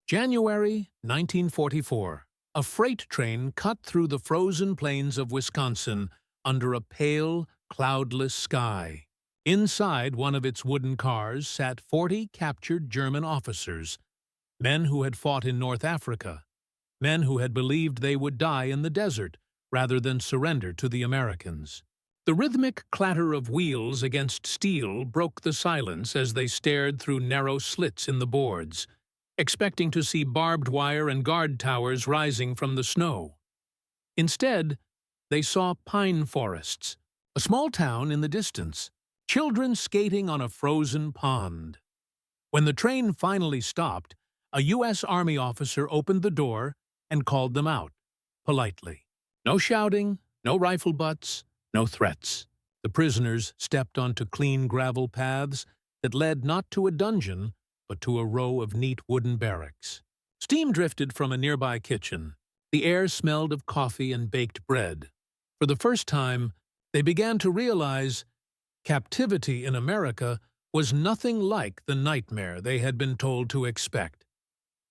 January 1944. A freight train cut through the frozen plains of Wisconsin under a pale, cloudless sky. Inside one of its wooden cars sat 40 captured German officers, men who had fought in North Africa, men who had believed they would die in the desert rather than surrender to the Americans. The rhythmic clatter of wheels against steel broke the silence as they stared through narrow slits in the boards, expecting to see barbed wire and guard towers rising from the snow. Instead, they saw pine forests, a small town in the distance, children skating on a frozen pond. When the train finally stopped, a U.S. Army officer opened the door and called them out, politely. No shouting, no rifle butts, no threats. The prisoners stepped onto clean gravel paths that led not to a dungeon, but to a row of neat wooden barracks. Steam drifted from a nearby kitchen. The air smelled of coffee and baked bread. For the first time, they began to realize captivity in America was nothing like the nightmare they had been told to expect.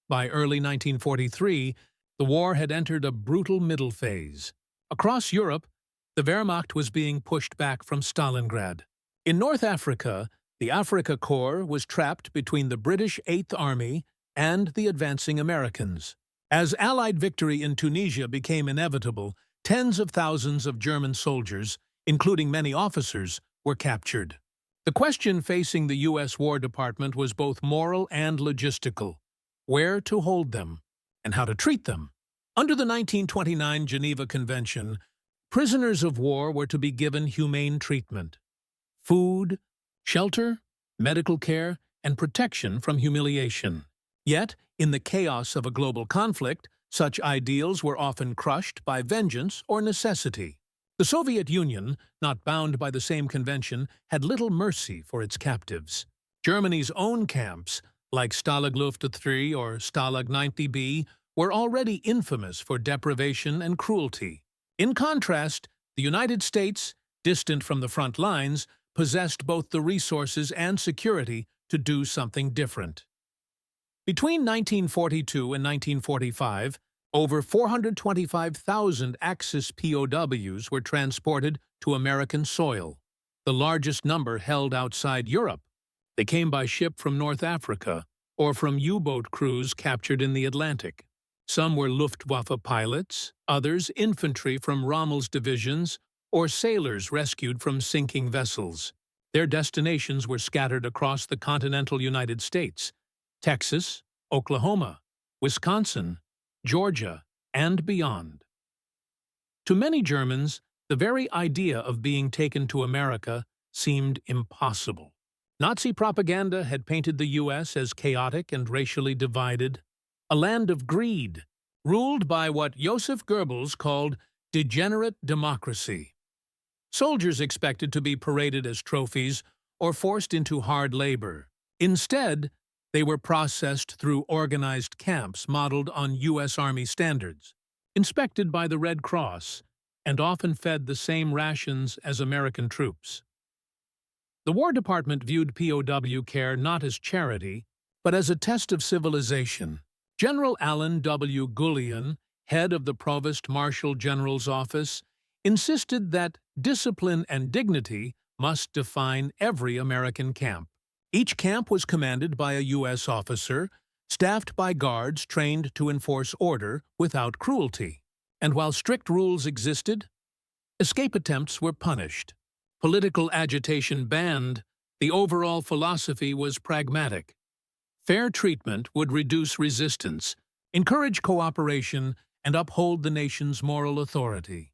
By early 1943, the war had entered a brutal middle phase. Across Europe, the Wehrmacht was being pushed back from Stalingrad. In North Africa, the Afrika Korps was trapped between the British Eighth Army and the advancing Americans. As Allied victory in Tunisia became inevitable, tens of thousands of German soldiers, including many officers, were captured. The question facing the U.S. War Department was both moral and logistical: where to hold them and how to treat them. Under the 1929 Geneva Convention, prisoners of war were to be given humane treatment: food, shelter, medical care, and protection from humiliation. Yet, in the chaos of a global conflict, such ideals were often crushed by vengeance or necessity. The Soviet Union, not bound by the same convention, had little mercy for its captives. Germany's own camps, like Stalag Luft 3 or Stalag 90B, were already infamous for deprivation and cruelty. In contrast, the United States, distant from the front lines, possessed both the resources and security to do something different. Between 1942 and 1945, over 425,000 Axis POWs were transported to American soil, the largest number held outside Europe. They came by ship from North Africa or from U-boat crews captured in the Atlantic. Some were Luftwaffe pilots, others infantry from Rommel's divisions, or sailors rescued from sinking vessels. Their destinations were scattered across the continental United States: Texas, Oklahoma, Wisconsin, Georgia, and beyond. To many Germans, the very idea of being taken to America seemed impossible. Nazi propaganda had painted the U.S. as chaotic and racially divided, a land of greed, ruled by what Joseph Goebbels called degenerate democracy. Soldiers expected to be paraded as trophies or forced into hard labor. Instead, they were processed through organized camps modeled on U.S. Army standards, inspected by the Red Cross, and often fed the same rations as American troops. The War Department viewed POW care not as charity, but as a test of civilization. General Alan W. Gullion, head of the Provost Marshal General's office, insisted that discipline and dignity must define every American camp. Each camp was commanded by a U.S. officer, staffed by guards trained to enforce order without cruelty. And while strict rules existed, escape attempts were punished. Political agitation banned, the overall philosophy was pragmatic. Fair treatment would reduce resistance, encourage cooperation, and uphold the nation's moral authority.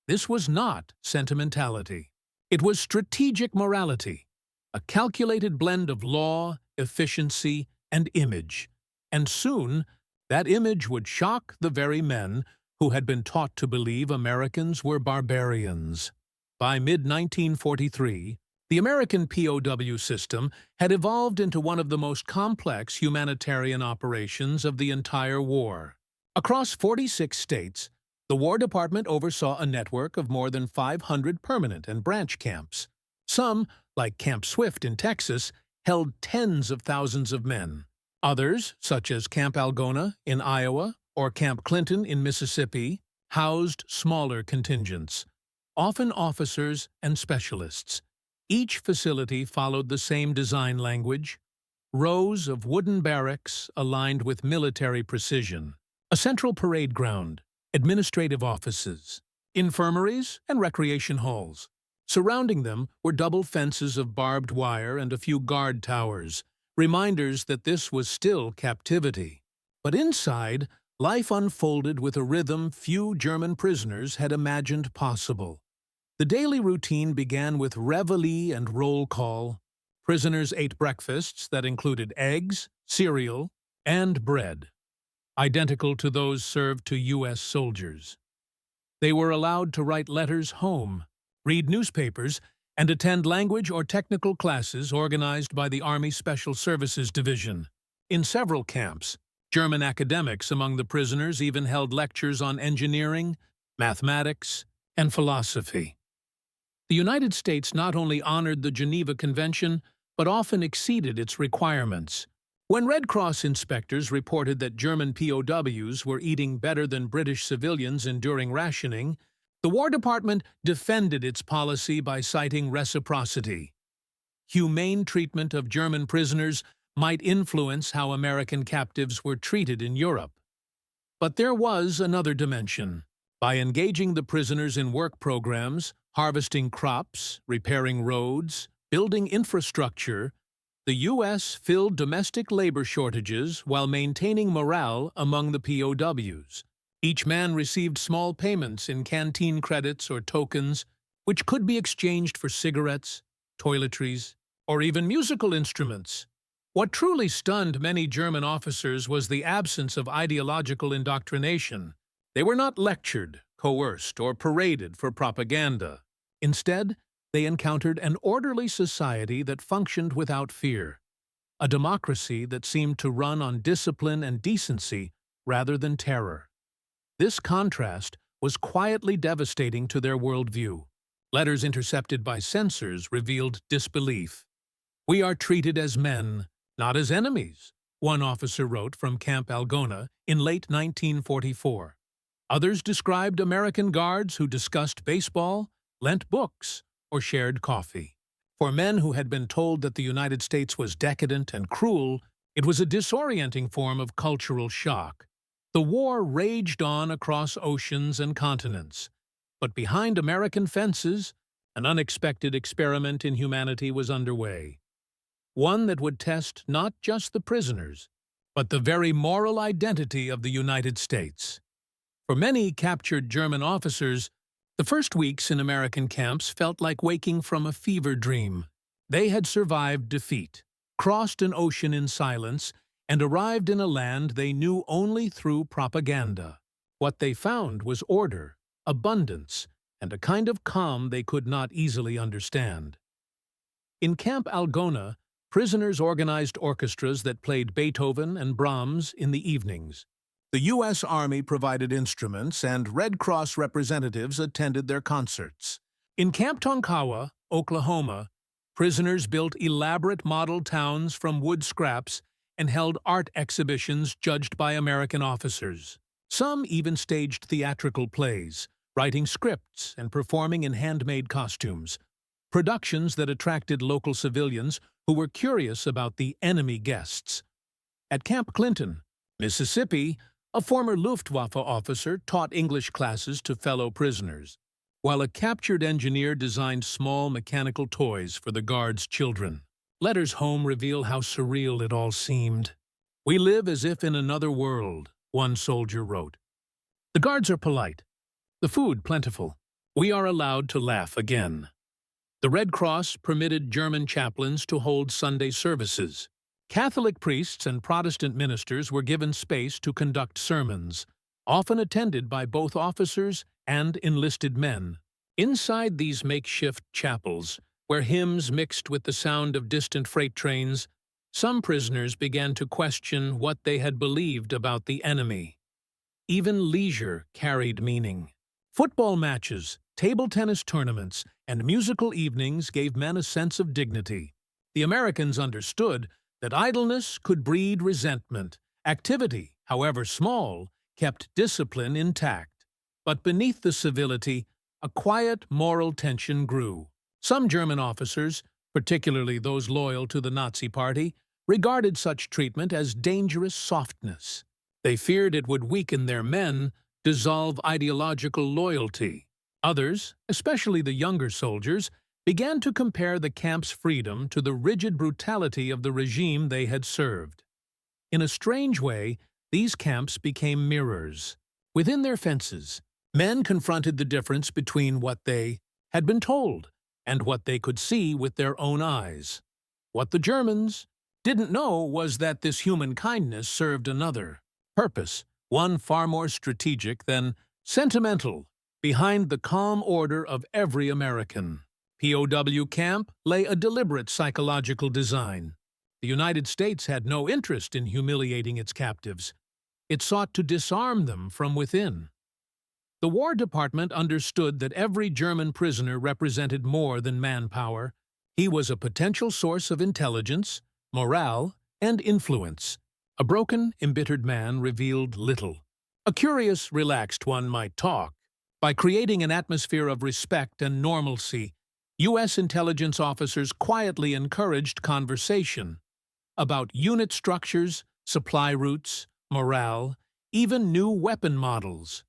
This was not sentimentality. It was strategic morality, a calculated blend of law, efficiency, and image. And soon, that image would shock the very men who had been taught to believe Americans were barbarians. By mid-1943, the American POW system had evolved into one of the most complex humanitarian operations of the entire war. Across 46 states, the War Department oversaw a network of more than 500 permanent and branch camps. Some, like Camp Swift in Texas, held tens of thousands of men. Others, such as Camp Algona in Iowa or Camp Clinton in Mississippi, housed smaller contingents, often officers and specialists. Each facility followed the same design language, rows of wooden barracks aligned with military precision, a central parade ground, administrative offices, infirmaries, and recreation halls. Surrounding them were double fences of barbed wire and a few guard towers, reminders that this was still captivity. But inside, life unfolded with a rhythm few German prisoners had imagined possible. The daily routine began with reveille and roll call. Prisoners ate breakfasts that included eggs, cereal, and bread, identical to those served to U.S. soldiers. They were allowed to write letters home, read newspapers, and attend language or technical classes organized by the Army Special Services Division. In several camps, German academics among the prisoners even held lectures on engineering, mathematics, and philosophy. The United States not only honored the Geneva Convention, but often exceeded its requirements. When Red Cross inspectors reported that German POWs were eating better than British civilians enduring rationing, the War Department defended its policy by citing reciprocity. Humane treatment of German prisoners might influence how American captives were treated in Europe. But there was another dimension. By engaging the prisoners in work programs, harvesting crops, repairing roads, building infrastructure, the U.S. filled domestic labor shortages while maintaining morale among the POWs. Each man received small payments in canteen credits or tokens, which could be exchanged for cigarettes, toiletries, or even musical instruments. What truly stunned many German officers was the absence of ideological indoctrination. They were not lectured, coerced, or paraded for propaganda. Instead, they encountered an orderly society that functioned without fear, a democracy that seemed to run on discipline and decency rather than terror. This contrast was quietly devastating to their worldview. Letters intercepted by censors revealed disbelief. "We are treated as men, not as enemies," one officer wrote from Camp Algona in late 1944. Others described American guards who discussed baseball, lent books, or shared coffee. For men who had been told that the United States was decadent and cruel, it was a disorienting form of cultural shock. The war raged on across oceans and continents, but behind American fences, an unexpected experiment in humanity was underway. One that would test not just the prisoners, but the very moral identity of the United States. For many captured German officers, the first weeks in American camps felt like waking from a fever dream. They had survived defeat, crossed an ocean in silence, and arrived in a land they knew only through propaganda. What they found was order, abundance, and a kind of calm they could not easily understand. In Camp Algona, prisoners organized orchestras that played Beethoven and Brahms in the evenings. The U.S. Army provided instruments, and Red Cross representatives attended their concerts. In Camp Tonkawa, Oklahoma, prisoners built elaborate model towns from wood scraps and held art exhibitions judged by American officers. Some even staged theatrical plays, writing scripts and performing in handmade costumes, productions that attracted local civilians who were curious about the enemy guests. At Camp Clinton, Mississippi, a former Luftwaffe officer taught English classes to fellow prisoners, while a captured engineer designed small mechanical toys for the guards' children. Letters home reveal how surreal it all seemed. "We live as if in another world," one soldier wrote. "The guards are polite. The food plentiful. We are allowed to laugh again." The Red Cross permitted German chaplains to hold Sunday services. Catholic priests and Protestant ministers were given space to conduct sermons, often attended by both officers and enlisted men. Inside these makeshift chapels, where hymns mixed with the sound of distant freight trains, some prisoners began to question what they had believed about the enemy. Even leisure carried meaning. Football matches, table tennis tournaments, and musical evenings gave men a sense of dignity. The Americans understood that idleness could breed resentment. Activity, however small, kept discipline intact. But beneath the civility, a quiet moral tension grew. Some German officers, particularly those loyal to the Nazi Party, regarded such treatment as dangerous softness. They feared it would weaken their men, dissolve ideological loyalty. Others, especially the younger soldiers, began to compare the camp's freedom to the rigid brutality of the regime they had served. In a strange way, these camps became mirrors. Within their fences, men confronted the difference between what they had been told and what they could see with their own eyes. What the Germans didn't know was that this human kindness served another purpose, one far more strategic than sentimental, behind the calm order of every American. POW camp lay a deliberate psychological design. The United States had no interest in humiliating its captives. It sought to disarm them from within. The War Department understood that every German prisoner represented more than manpower. He was a potential source of intelligence, morale, and influence. A broken, embittered man revealed little. A curious, relaxed one might talk. By creating an atmosphere of respect and normalcy, U.S. intelligence officers quietly encouraged conversation about unit structures, supply routes, morale, even new weapon models.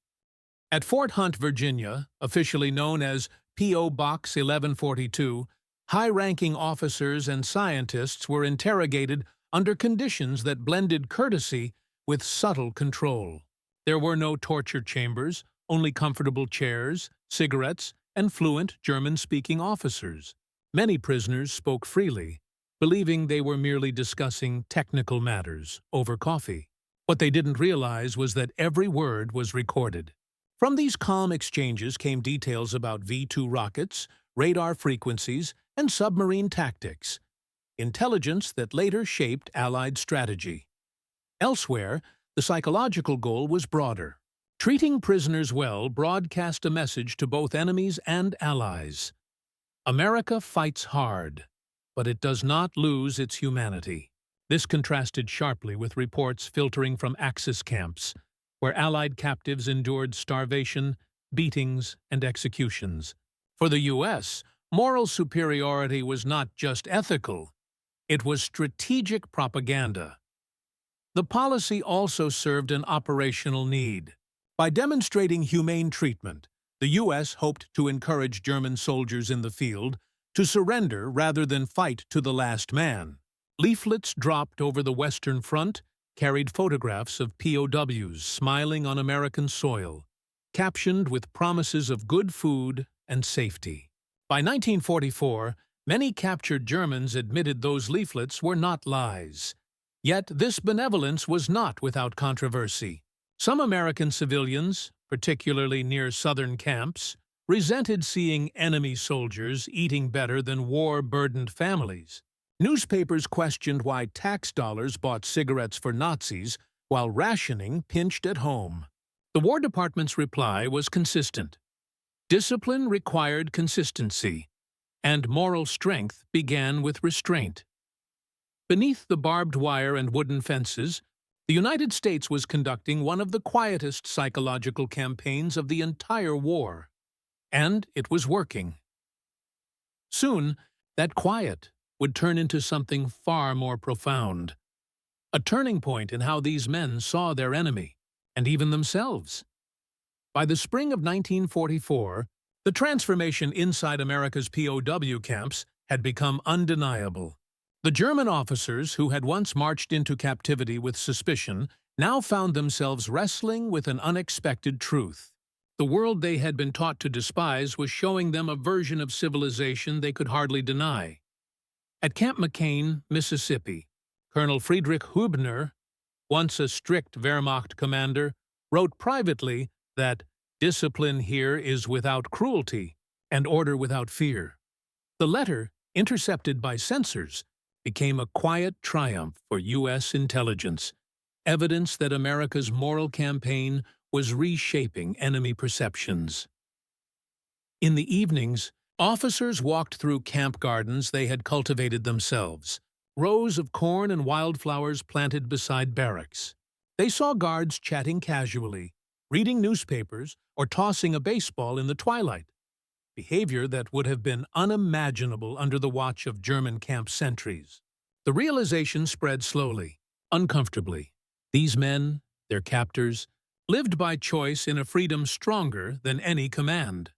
At Fort Hunt, Virginia, officially known as P.O. Box 1142, high-ranking officers and scientists were interrogated under conditions that blended courtesy with subtle control. There were no torture chambers, only comfortable chairs, cigarettes, and fluent German-speaking officers. Many prisoners spoke freely, believing they were merely discussing technical matters over coffee. What they didn't realize was that every word was recorded. From these calm exchanges came details about V-2 rockets, radar frequencies, and submarine tactics, intelligence that later shaped Allied strategy. Elsewhere, the psychological goal was broader. Treating prisoners well broadcast a message to both enemies and allies. America fights hard, but it does not lose its humanity. This contrasted sharply with reports filtering from Axis camps, where Allied captives endured starvation, beatings, and executions. For the U.S., moral superiority was not just ethical, it was strategic propaganda. The policy also served an operational need. By demonstrating humane treatment, the U.S. hoped to encourage German soldiers in the field to surrender rather than fight to the last man. Leaflets dropped over the Western Front carried photographs of POWs smiling on American soil, captioned with promises of good food and safety. By 1944, many captured Germans admitted those leaflets were not lies. Yet this benevolence was not without controversy. Some American civilians, particularly near southern camps, resented seeing enemy soldiers eating better than war-burdened families. Newspapers questioned why tax dollars bought cigarettes for Nazis while rationing pinched at home. The War Department's reply was consistent. Discipline required consistency, and moral strength began with restraint. Beneath the barbed wire and wooden fences, the United States was conducting one of the quietest psychological campaigns of the entire war. And it was working. Soon, that quiet would turn into something far more profound. A turning point in how these men saw their enemy, and even themselves. By the spring of 1944, the transformation inside America's POW camps had become undeniable. The German officers who had once marched into captivity with suspicion now found themselves wrestling with an unexpected truth. The world they had been taught to despise was showing them a version of civilization they could hardly deny. At Camp McCain, Mississippi, Colonel Friedrich Hübner, once a strict Wehrmacht commander, wrote privately that discipline here is without cruelty and order without fear. The letter, intercepted by censors, became a quiet triumph for U.S. intelligence, evidence that America's moral campaign was reshaping enemy perceptions. In the evenings, officers walked through camp gardens they had cultivated themselves, rows of corn and wildflowers planted beside barracks. They saw guards chatting casually, reading newspapers, or tossing a baseball in the twilight, behavior that would have been unimaginable under the watch of German camp sentries. The realization spread slowly, uncomfortably. These men, their captors, lived by choice in a freedom stronger than any command.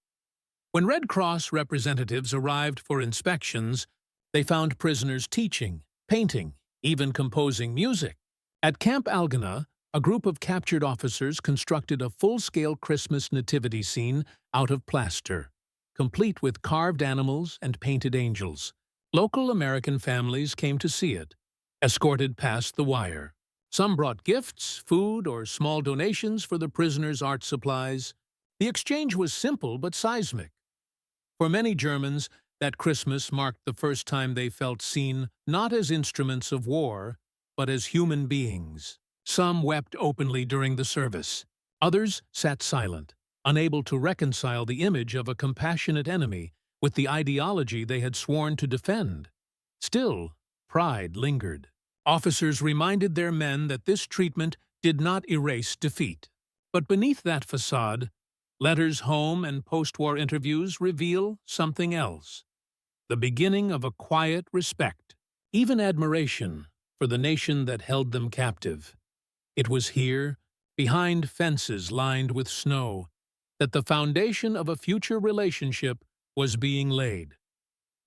When Red Cross representatives arrived for inspections, they found prisoners teaching, painting, even composing music. At Camp Algona, a group of captured officers constructed a full-scale Christmas nativity scene out of plaster, complete with carved animals and painted angels. Local American families came to see it, escorted past the wire. Some brought gifts, food, or small donations for the prisoners' art supplies. The exchange was simple but seismic. For many Germans, that Christmas marked the first time they felt seen not as instruments of war, but as human beings. Some wept openly during the service. Others sat silent, unable to reconcile the image of a compassionate enemy with the ideology they had sworn to defend. Still, pride lingered. Officers reminded their men that this treatment did not erase defeat. But beneath that facade, letters home and post-war interviews reveal something else. The beginning of a quiet respect, even admiration, for the nation that held them captive. It was here, behind fences lined with snow, that the foundation of a future relationship was being laid.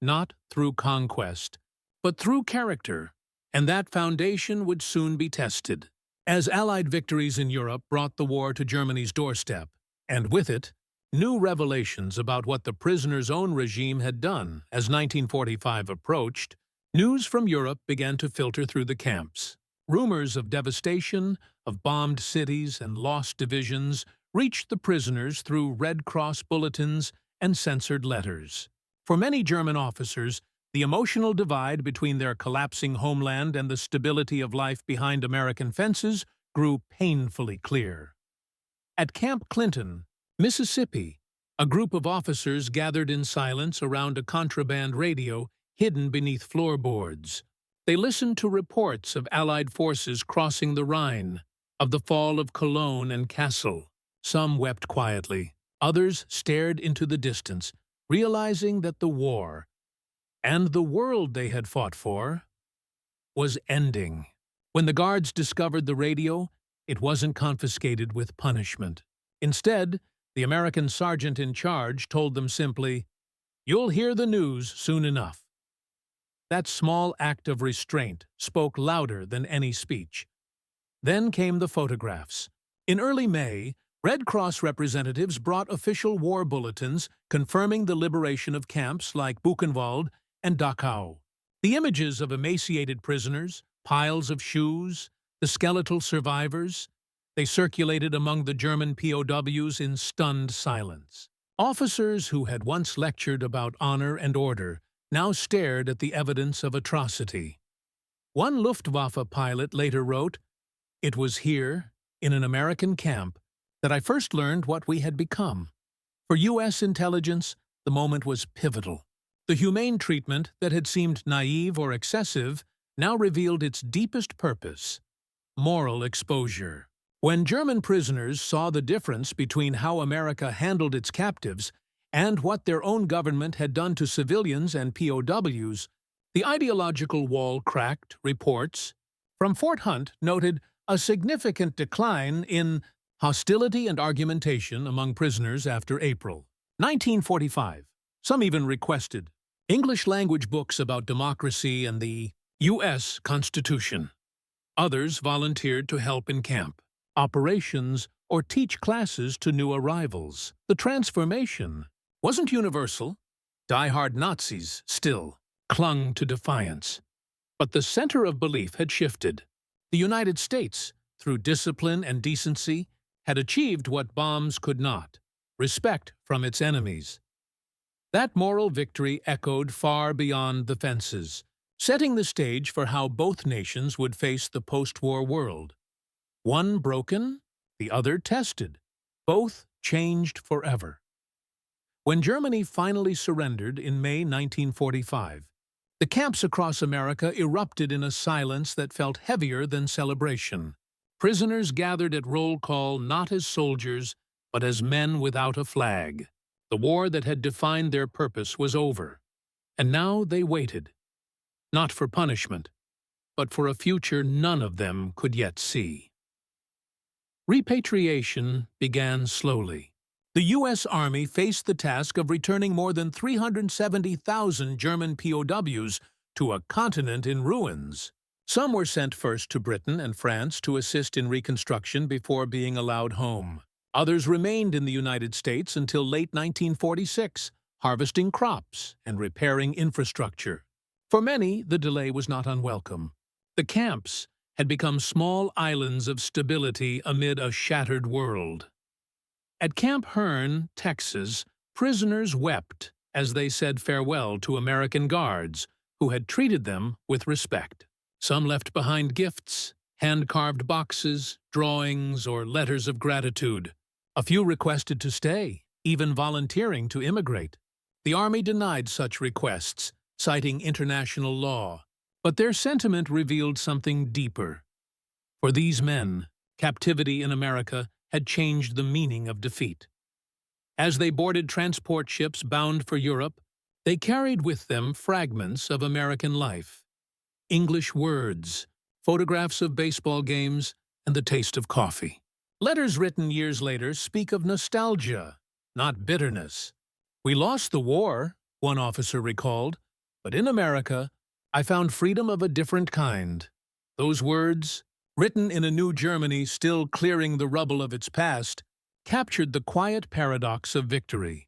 Not through conquest, but through character, and that foundation would soon be tested. As Allied victories in Europe brought the war to Germany's doorstep, and with it, new revelations about what the prisoners' own regime had done as 1945 approached, news from Europe began to filter through the camps. Rumors of devastation, of bombed cities and lost divisions reached the prisoners through Red Cross bulletins and censored letters. For many German officers, the emotional divide between their collapsing homeland and the stability of life behind American fences grew painfully clear. At Camp Clinton, Mississippi, a group of officers gathered in silence around a contraband radio hidden beneath floorboards. They listened to reports of Allied forces crossing the Rhine, of the fall of Cologne and Kassel. Some wept quietly, others stared into the distance, realizing that the war, and the world they had fought for, was ending. When the guards discovered the radio, it wasn't confiscated with punishment. Instead, the American sergeant in charge told them simply, "You'll hear the news soon enough." That small act of restraint spoke louder than any speech. Then came the photographs. In early May, Red Cross representatives brought official war bulletins confirming the liberation of camps like Buchenwald and Dachau. The images of emaciated prisoners, piles of shoes, the skeletal survivors, they circulated among the German POWs in stunned silence. Officers who had once lectured about honor and order now stared at the evidence of atrocity. One Luftwaffe pilot later wrote, "It was here, in an American camp, that I first learned what we had become." For U.S. intelligence, the moment was pivotal. The humane treatment that had seemed naive or excessive now revealed its deepest purpose: moral exposure. When German prisoners saw the difference between how America handled its captives and what their own government had done to civilians and POWs, the ideological wall cracked. Reports from Fort Hunt noted a significant decline in hostility and argumentation among prisoners after April 1945. Some even requested English-language books about democracy and the U.S. Constitution. Others volunteered to help in camp operations or teach classes to new arrivals. The transformation wasn't universal. Die-hard Nazis still clung to defiance. But the center of belief had shifted. The United States, through discipline and decency, had achieved what bombs could not: respect from its enemies. That moral victory echoed far beyond the fences, setting the stage for how both nations would face the post-war world. One broken, the other tested. Both changed forever. When Germany finally surrendered in May 1945, The camps across America erupted in a silence that felt heavier than celebration. Prisoners gathered at roll call not as soldiers, but as men without a flag. The war that had defined their purpose was over, and now they waited, not for punishment, but for a future none of them could yet see. Repatriation began slowly. The U.S. Army faced the task of returning more than 370,000 German POWs to a continent in ruins. Some were sent first to Britain and France to assist in reconstruction before being allowed home. Others remained in the United States until late 1946, harvesting crops and repairing infrastructure. For many, the delay was not unwelcome. The camps had become small islands of stability amid a shattered world. At Camp Hearn, Texas, prisoners wept as they said farewell to American guards who had treated them with respect. Some left behind gifts, hand-carved boxes, drawings, or letters of gratitude. A few requested to stay, even volunteering to immigrate. The Army denied such requests, citing international law. But their sentiment revealed something deeper. For these men, captivity in America had changed the meaning of defeat. As they boarded transport ships bound for Europe, they carried with them fragments of American life. English words, photographs of baseball games, and the taste of coffee. Letters written years later speak of nostalgia, not bitterness. "We lost the war," one officer recalled, "but in America, I found freedom of a different kind." Those words, written in a new Germany still clearing the rubble of its past, captured the quiet paradox of victory,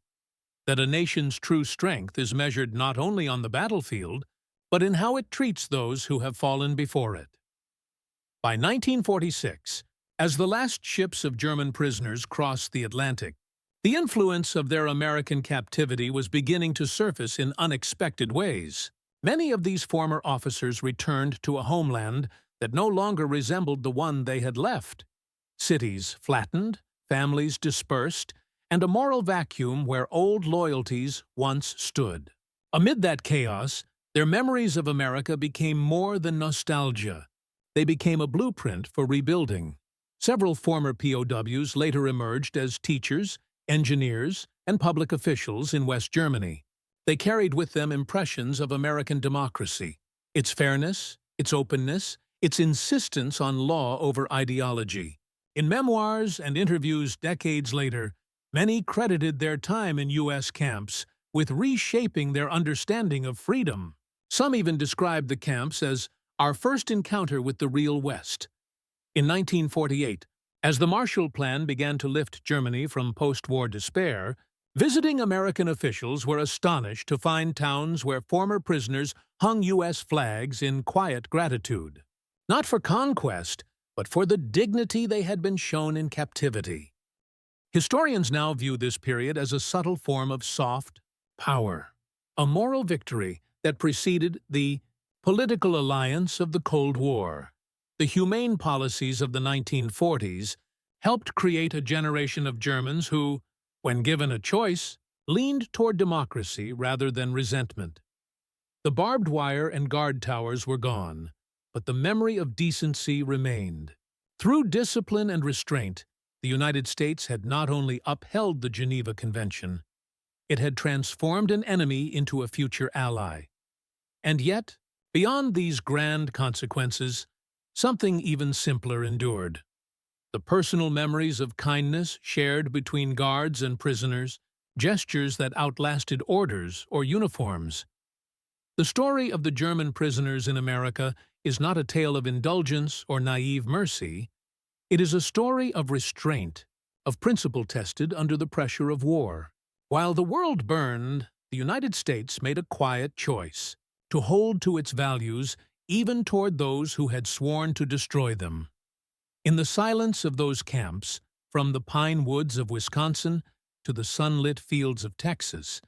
that a nation's true strength is measured not only on the battlefield, but in how it treats those who have fallen before it. By 1946, as the last ships of German prisoners crossed the Atlantic, the influence of their American captivity was beginning to surface in unexpected ways. Many of these former officers returned to a homeland that no longer resembled the one they had left. Cities flattened, families dispersed, and a moral vacuum where old loyalties once stood. Amid that chaos, their memories of America became more than nostalgia. They became a blueprint for rebuilding. Several former POWs later emerged as teachers, engineers, and public officials in West Germany. They carried with them impressions of American democracy, its fairness, its openness, its insistence on law over ideology. In memoirs and interviews decades later, many credited their time in U.S. camps with reshaping their understanding of freedom. Some even described the camps as our first encounter with the real West. In 1948, as the Marshal Plan began to lift Germany from post-war despair, visiting American officials were astonished to find towns where former prisoners hung U.S. flags in quiet gratitude. Not for conquest, but for the dignity they had been shown in captivity. Historians now view this period as a subtle form of soft power, a moral victory that preceded the political alliance of the Cold War. The humane policies of the 1940s helped create a generation of Germans who, when given a choice, leaned toward democracy rather than resentment. The barbed wire and guard towers were gone, but the memory of decency remained. Through discipline and restraint, the United States had not only upheld the Geneva Convention, it had transformed an enemy into a future ally. And yet, beyond these grand consequences, something even simpler endured. The personal memories of kindness shared between guards and prisoners, gestures that outlasted orders or uniforms. The story of the German prisoners in America is not a tale of indulgence or naive mercy. It is a story of restraint, of principle tested under the pressure of war. While the world burned, the United States made a quiet choice to hold to its values even toward those who had sworn to destroy them. In the silence of those camps, from the pine woods of Wisconsin to the sunlit fields of Texas,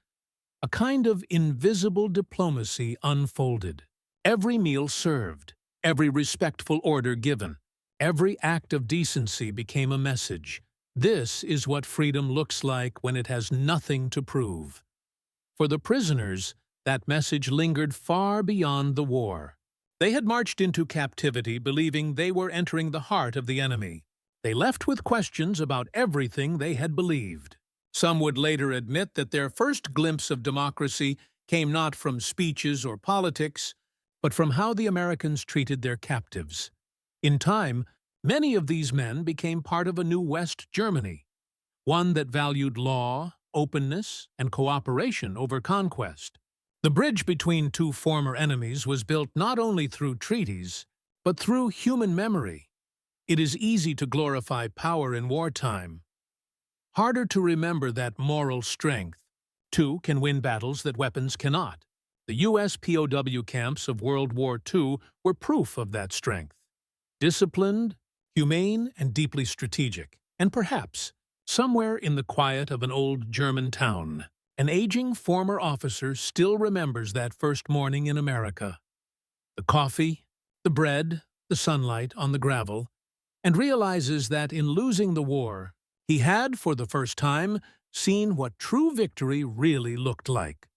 a kind of invisible diplomacy unfolded. Every meal served, every respectful order given, every act of decency became a message. This is what freedom looks like when it has nothing to prove. For the prisoners, that message lingered far beyond the war. They had marched into captivity believing they were entering the heart of the enemy. They left with questions about everything they had believed. Some would later admit that their first glimpse of democracy came not from speeches or politics, but from how the Americans treated their captives. In time, many of these men became part of a new West Germany, one that valued law, openness, and cooperation over conquest. The bridge between two former enemies was built not only through treaties, but through human memory. It is easy to glorify power in wartime. Harder to remember that moral strength. Two can win battles that weapons cannot. The U.S. POW camps of World War II were proof of that strength. Disciplined, humane, and deeply strategic. And perhaps, somewhere in the quiet of an old German town, an aging former officer still remembers that first morning in America. The coffee, the bread, the sunlight on the gravel, and realizes that in losing the war, he had, for the first time, seen what true victory really looked like.